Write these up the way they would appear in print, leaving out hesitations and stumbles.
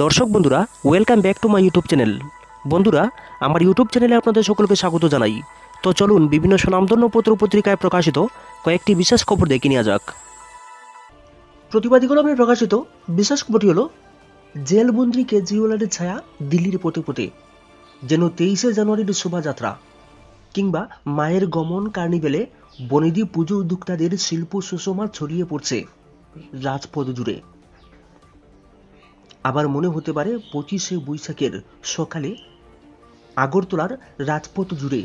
দর্শক বন্ধুরা, welcome back to my YouTube channel. বন্ধুরা, আমার ইউটিউব চ্যানেলে আপনাদের সকলকে স্বাগত জানাই। তো চলুন বিভিন্ন স্বনামধন্য পত্র পত্রিকায় প্রকাশিত কয়েকটি বিশেষ খবর দেখে নেওয়া যাক। প্রতিবাদী কলমে প্রকাশিত বিশেষ খবরটি হল জেলবন্দি কেজরিওয়ালের ছায়া দিল্লির পথে পথে, যেন 23শে জানুয়ারির শোভাযাত্রা কিংবা মায়ের গমন কার্নিভেলে বনেদি পুজো উদ্যোক্তাদের শিল্প সুষমা ছড়িয়ে পড়ছে রাজপথ জুড়ে। আবার মনে হতে পারে 25শে বৈশাখের সকালে আগরতলার রাজপথ জুড়ে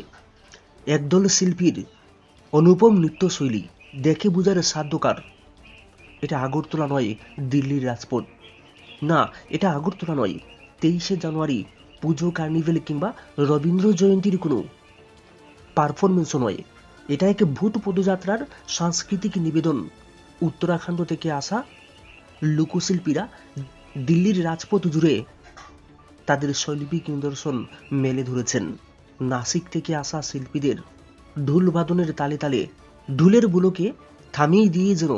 একদল শিল্পীর অনুপম নৃত্যশৈলী দেখে বোঝার সাধ্যকার এটা আগরতলা নয়, দিল্লির রাজপথ। না, এটা আগরতলা নয়, 23শে জানুয়ারি পুজো কার্নিভেল কিংবা রবীন্দ্র জয়ন্তীর কোনো পারফরমেন্সও নয়। এটা এক ভূত পদযাত্রার সাংস্কৃতিক নিবেদন। উত্তরাখণ্ড থেকে আসা লোকশিল্পীরা দিল্লির রাজপথ জুড়ে তাদের শৈল্পিক নিদর্শন মেলে ধরেছেন। নাসিক থেকে আসা শিল্পীদের ঢোল বাদনের তালে তালে ঢোলের বুলোকে থামিয়ে দিয়ে যেন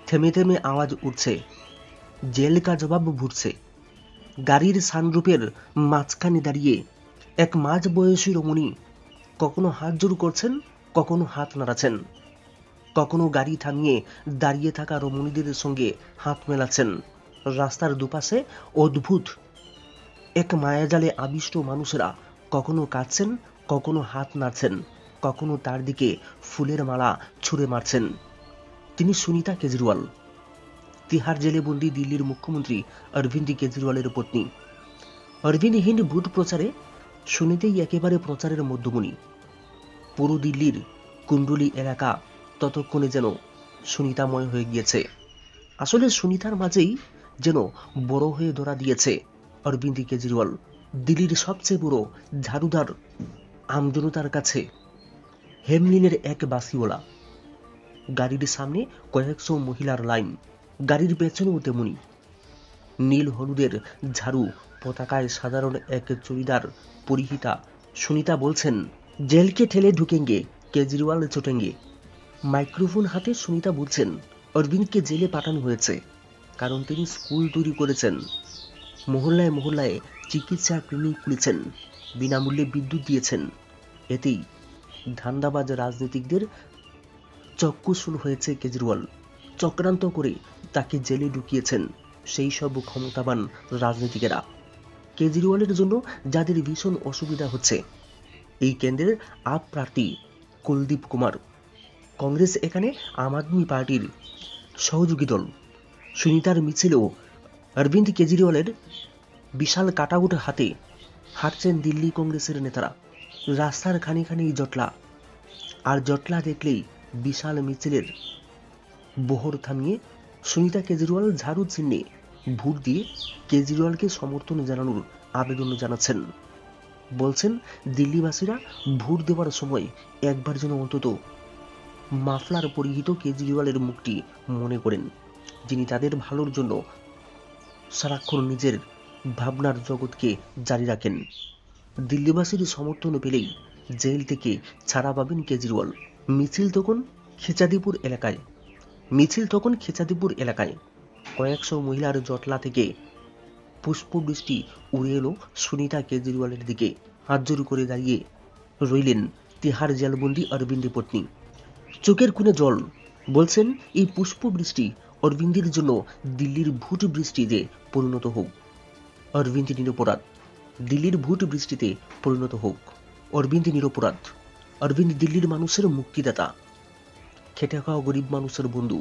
থেমে থেমে আওয়াজ উঠছে, জেল কা জবাব ভুটছে। গাড়ির সানরূপের মাঝখানে দাঁড়িয়ে এক মাঝ বয়সী রমণী কখনো হাত জোড় করছেন, কখনো হাত নাড়াচ্ছেন, কখনো গাড়ি থামিয়ে দাঁড়িয়ে থাকা রমণীদের সঙ্গে হাত মেলাচ্ছেন। রাস্তার দুপাশে অদ্ভুত এক মায়াজালে আবিষ্ট মানুষেরা কখনো কাঁদছেন, কখনো হাত নাড়ছেন, কখনো তার দিকে ফুলের মালা ছুঁড়ে মারছেন। তিনি সুনিতা কেজরিওয়াল, তিহার জেলে বন্দি দিল্লির মুখ্যমন্ত্রী অরবিন্দ কেজরিওয়ালের পত্নী। অরবিন্দহীন ভোট প্রচারে সুনিতেই একেবারে প্রচারের মধ্যমণি। পুরো দিল্লির কুণ্ডলি এলাকা ততক্ষণে যেন সুনিতাময় হয়ে গিয়েছে। আসলে সুনিতার মাঝেই যেন বড় হয়ে ধরা দিয়েছে অরবিন্দ কেজরিওয়াল, দিল্লির সবচেয়ে বড় ঝাড়ুদার, আমজনতার কাছে হেমলিনের এক বাসিওয়ালা। গাড়ির সামনে কয়েকশো মহিলার লাইন, গাড়ির পেছনেও তেমনি। নীল হলুদের ঝাড়ু পতাকায় সাধারণ এক চুড়িদার পরিহিতা সুনিতা বলছেন, জেলকে ঠেলে ঢুকেঙ্গে, কেজরিওয়াল চটেঙ্গে। মাইক্রোফোন হাতে সুনিতা বলছেন, অরবিন্দকে জেলে পাঠানো হয়েছে কারণ তিনি স্কুল তৈরি করেছেন, মহল্লায় মহল্লায় চিকিৎসা ক্লিনিক খুলেছেন, বিনামূল্যে বিদ্যুৎ দিয়েছেন। এতেই ধান্দাবাজ রাজনীতিকদের চক্ষুশূল হয়েছে কেজরিওয়াল। চক্রান্ত করে তাকে জেলে ঢুকিয়েছেন সেই সব ক্ষমতাবান রাজনীতিকেরা। কেজরিওয়ালের জন্য যাদের ভীষণ অসুবিধা হচ্ছে, এই কেন্দ্রের আপ প্রার্থী কুলদীপ কুমার, কংগ্রেস এখানে আম আদমি পার্টির সহযোগী দল। সুনিতার মিছিলেও অরবিন্দ কেজরিওয়ালের বিশাল কাটাউট হাতে হাঁটছেন দিল্লি কংগ্রেসের নেতারা। রাস্তার খানি খানি জটলা, আর জটলা দেখলেই বিশাল মিছিলের বহর থামিয়ে সুনিতা কেজরিওয়াল ঝাড়ু চিহ্নে ভোট দিয়ে কেজরিওয়ালকে সমর্থন জানানোর আবেদন জানাচ্ছেন। বলছেন, দিল্লিবাসীরা ভোট দেওয়ার সময় একবার যেন অন্তত মাফলার পরিহিত কেজরিওয়ালের মুখটি মনে করেন, যিনি তাদের ভালোর জন্য সারাক্ষণ নিজের ভাবনার জগৎকে জারি রাখেন। দিল্লিবাসীর সমর্থন পেলেই জেল থেকে ছাড়া পাবেন কেজরিওয়াল। মিছিল তখন খেচাদিপুর এলাকায় কয়েকশো মহিলার জটলা থেকে পুষ্পবৃষ্টি উড়ে এলো সুনিতা কেজরিওয়ালের দিকে। হাত জোড় করে দাঁড়িয়ে রইলেন তিহার জেলবন্দি অরবিন্দের পত্নী। চোখের কোণে জল। বলছেন, এই পুষ্পবৃষ্টি অরবিন্দের জন্য দিল্লির ভোট বৃষ্টিতে পরিণত হোক। অরবিন্দ নিরপরাধ, দিল্লির ভোট বৃষ্টিতে পরিণত হোক। অরবিন্দ নিরপরাধ, অরবিন্দ দিল্লির মানুষের মুক্তিদাতা, খেটে খাওয়া গরিব মানুষের বন্ধু।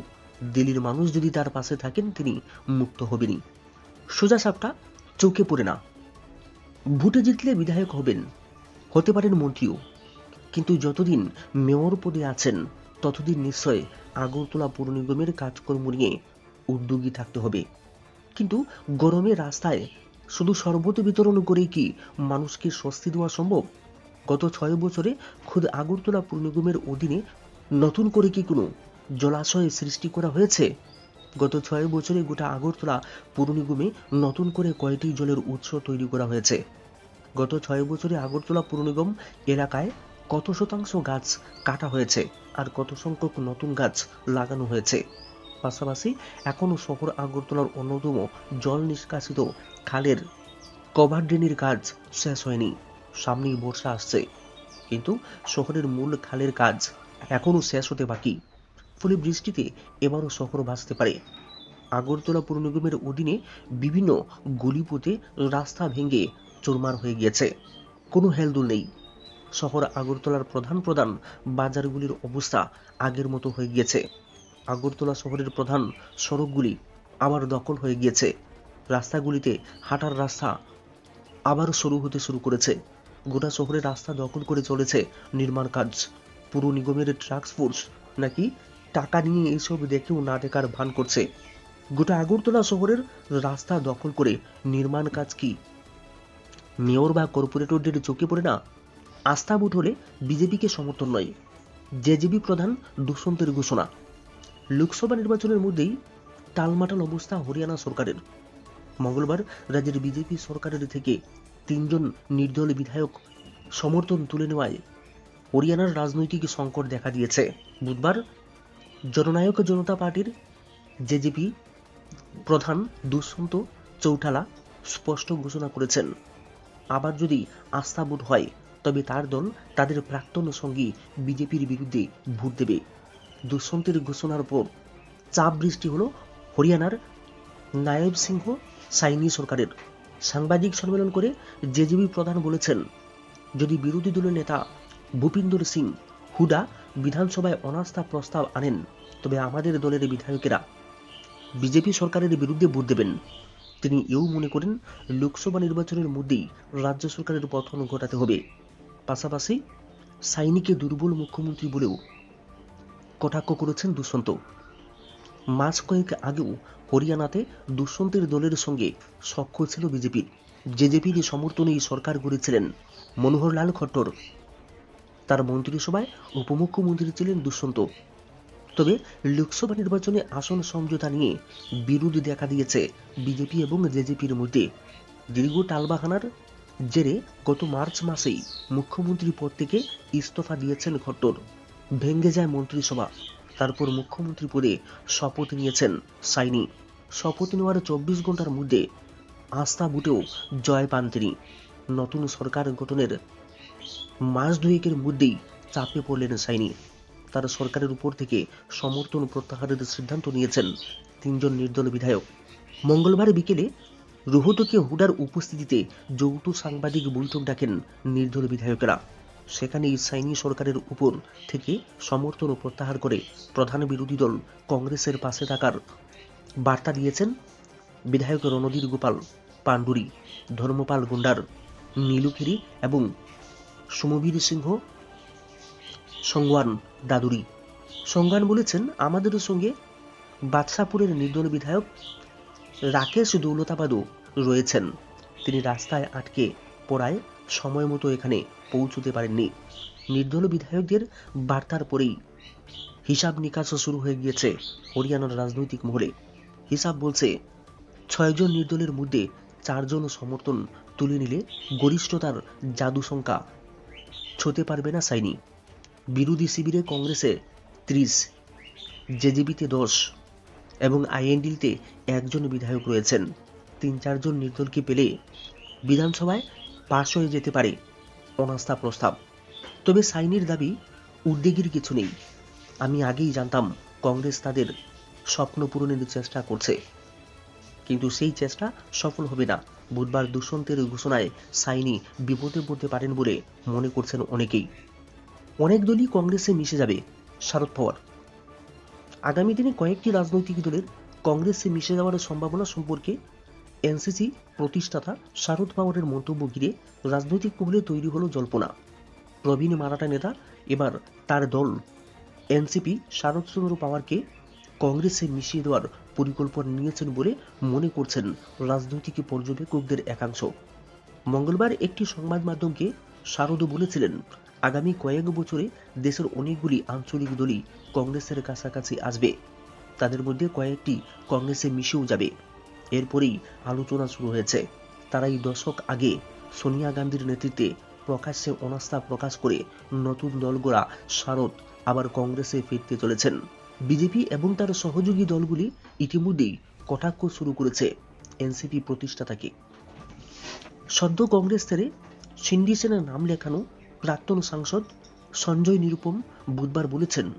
দিল্লির মানুষ যদি তার পাশে থাকেন, তিনি মুক্ত হবেনই। সোজা সাপটা চোখে পড়ে না। ভোটে জিতলে বিধায়ক হবেন, হতে পারেন মন্ত্রীও, কিন্তু যতদিন মেয়র পদে আছেন ততদিন নিশ্চয় আগরতলা পৌর নিগমের কাজকর্ম নিয়ে উদ্যোগী থাকতে হবে। কিন্তু গরমে রাস্তায় শুধু শরবত বিতরণ করে কি মানুষকে স্বস্তি দেওয়া সম্ভব? গত 6 বছরে খোদ আগরতলা পৌর নিগমের অধীনে নতুন করে কি কোনো জলাশয় সৃষ্টি করা হয়েছে? গত 6 বছরে গোটা আগরতলা পৌর নিগমে নতুন করে কয়টি জলের উৎস তৈরি করা হয়েছে? গত 6 বছরে আগরতলা পৌর নিগম এলাকায় কত শতাংশ গাছ কাটা হয়েছে আর কত সংখ্যক নতুন গাছ লাগানো হয়েছে? পাশাপাশি এখনও শহর আগরতলার অন্যতম জল নিষ্কাশিত খালের কভার ড্রেনের কাজ শেষ হয়নি। সামনেই বর্ষা আসছে, কিন্তু শহরের মূল খালের কাজ এখনও শেষ হতে বাকি। ফলে বৃষ্টিতে এবারও শহর ভাসতে পারে। আগরতলা পৌর নিগমের অধীনে বিভিন্ন গলিপথে রাস্তা ভেঙে চুরমার হয়ে গিয়েছে, কোনো হেলদোল নেই। শহর আগরতলার প্রধান প্রধান বাজারগুলির অবস্থা আগের মতো হয়ে গিয়েছে। আগরতলা শহরের প্রধান সড়কগুলি আবার দখল হয়ে গিয়েছে। রাস্তাগুলিতে হাঁটার রাস্তা আবার শুরু করেছে। গোটা শহরের রাস্তা দখল করে চলেছে নির্মাণ কাজ। পুর নিগমের ট্রাক্স ফোর্স নাকি টাকা নিয়ে এইসব দেখেও না দেখার ভান করছে। গোটা আগরতলা শহরের রাস্তা দখল করে নির্মাণ কাজ কি মেয়র বা কর্পোরেটরদের চোখে পড়ে না? আস্থা ভোট হলে বিজেপিকে সমর্থন নয়, জেজেবি প্রধান দুষ্যন্তের ঘোষণা। লোকসভা নির্বাচনের মধ্যেই টালমাটাল অবস্থা হরিয়ানা সরকারের। মঙ্গলবার রাজ্যের বিজেপি সরকারের থেকে 3 জন নির্দলীয় বিধায়ক সমর্থন তুলে নেওয়ায় হরিয়ানার রাজনৈতিক সংকট দেখা দিয়েছে। বুধবার জননায়ক জনতা পার্টির জেজেপি প্রধান দুষ্যন্ত চৌটালা স্পষ্ট ঘোষণা করেছেন, আবার যদি আস্থা ভোট হয় তবে তার দল তাদের প্রাক্তন সঙ্গী বিজেপির বিরুদ্ধে ভোট দেবে। দুষ্যন্তের ঘোষণার পর চাপ বৃষ্টি হলো হরিয়ানার নায়েব সিংহ সাইনি সরকারের। সাংবাদিক সম্মেলন করে জেজেবি প্রধান বলেছেন, যদি বিরোধী দলের নেতা ভূপিন্দর সিং হুডা বিধানসভায় অনাস্থা প্রস্তাব আনেন তবে আমাদের দলের বিধায়কেরা বিজেপি সরকারের বিরুদ্ধে ভোট দেবেন। তিনি এও মনে করেন লোকসভা নির্বাচনের মধ্যেই রাজ্য সরকারের পতন ঘটাতে হবে। পাশাপাশি সাইনিকে দুর্বল মুখ্যমন্ত্রী বলেও কটাক্ষ করেছেন দুষ্যন্ত। মাস কয়েক আগেও হরিয়ানাতে দুষ্যন্তের দলের সঙ্গে সখ্য ছিল বিজেপির। জেজেপির সমর্থনেই সরকার গড়েছিলেন মনোহরলাল খট্টর। তার মন্ত্রিসভায় উপমুখ্যমন্ত্রী ছিলেন দুষ্যন্ত। তবে লোকসভা নির্বাচনে আসন সমঝোতা নিয়ে বিরোধ দেখা দিয়েছে বিজেপি এবং জেজেপির মধ্যে। দীর্ঘ টালবাহানার জেরে গত মার্চ মাসেই মুখ্যমন্ত্রী পদ থেকে ইস্তফা দিয়েছেন খট্টর। ভেঙে যায় মন্ত্রিসভা। তারপর মুখ্যমন্ত্রী পদে শপথ নিয়েছেন সাইনি। শপথ নেওয়ার 24 ঘন্টার মধ্যে আস্থা ভোটেও জয় পান তিনি। নতুন সরকার গঠনের মাস দুয়েকের মধ্যেই চাপে পড়লেন সাইনি। তার সরকারের উপর থেকে সমর্থন প্রত্যাহারের সিদ্ধান্ত নিয়েছেন 3 জন নির্দলীয় বিধায়ক। মঙ্গলবার বিকেলে রোহতকে হুডার উপস্থিতিতে যৌথ সাংবাদিক বৈঠক ডাকেন নির্দলীয় বিধায়কেরা। সেখানেই সাইনি সরকারের উপর থেকে সমর্থন প্রত্যাহার করে প্রধান বিরোধী দল কংগ্রেসের পাশে থাকার বার্তা দিয়েছেন বিধায়ক রণধীর গোপাল পাণ্ডুরি, ধর্মপাল গুন্ডার, নীলুখিরি এবং সমবীর সিংহ সংওয়ান দাদুরি। সংওয়ান বলেছেন, আমাদের সঙ্গে বাদশাপুরের নির্দলীয় বিধায়ক রাকেশ দৌলতাবাদও রয়েছেন। তিনি রাস্তায় আটকে পড়ায় সময় মতো এখানে পৌঁছতে পারেননি। নির্দলীয় বিধায়কদের বার্তার পরেই হিসাব নিকাশ শুরু হয়ে গিয়েছে হরিয়ানার রাজনৈতিক মহলে। হিসাব বলছে 6 জন নির্দলের মধ্যে 4 জন সমর্থন তুলে নিলে গরিষ্ঠতার জাদু সংখ্যা ছুঁতে পারবে না সাইনি। বিরোধী শিবিরে কংগ্রেসে 30, জেজেবিতে 10 এবং আইএনডিতে 1 জন বিধায়ক রয়েছেন। 3-4 জন নির্দলকে পেলে বিধানসভায় পাশ হয়ে যেতে পারে অনাস্থা প্রস্তাব। তবে সাইনির দাবি, উদ্বেগের কিছু নেই। আমি আগেই জানতাম কংগ্রেস তাদের স্বপ্ন পূরণের চেষ্টা করছে, কিন্তু সেই চেষ্টা সফল হবে না। বুধবার দুষ্যন্তের ঘোষণায় সাইনি বিপদে পড়তে পারেন বলে মনে করছেন অনেকেই। অনেক দলই কংগ্রেসে মিশে যাবে শারদ পাওয়ার। আগামী দিনে কয়েকটি রাজনৈতিক দলের কংগ্রেসে মিশে যাওয়ার সম্ভাবনা সম্পর্কে এনসিসি প্রতিষ্ঠাতা শারদ পাওয়ারের মন্তব্য ঘিরে রাজনৈতিক মহলে তৈরি হলো জল্পনা। প্রবীণ মারাঠা নেতা এবার তার দল এনসিপি শারদচন্দ্র পাওয়ারকে কংগ্রেসে মিশিয়ে দেওয়ার পরিকল্পনা নিয়েছেন বলে মনে করছেন রাজনৈতিক পর্যবেক্ষকদের একাংশ। মঙ্গলবার একটি সংবাদ মাধ্যমকে শারদ বলেছিলেন, আগামী কয়েক বছরে দেশের অনেকগুলি আঞ্চলিক দলই কংগ্রেসের কাছাকাছি আসবে। তাদের মধ্যে কয়েকটি কংগ্রেসে মিশেও যাবে। এরপরেই আলোচনা শুরু হয়েছে। তারাই দশক আগে সোনিয়া গান্ধীর নেতৃত্বে প্রকাশ্যে অনাস্থা প্রকাশ করে নতুন দল গড়া শারদ আবার কংগ্রেসে ফিরতে চলেছেন। বিজেপি এবং তার সহযোগী দলগুলি ইতিমধ্যেই কটাক্ষ শুরু করেছে এনসিপি প্রতিষ্ঠাতাকে। সদ্য কংগ্রেস ছেড়ে সিন্ডি সেনের নাম লেখানো প্রাক্তন সাংসদ সঞ্জয় নিরুপম বুধবার বলেছেন,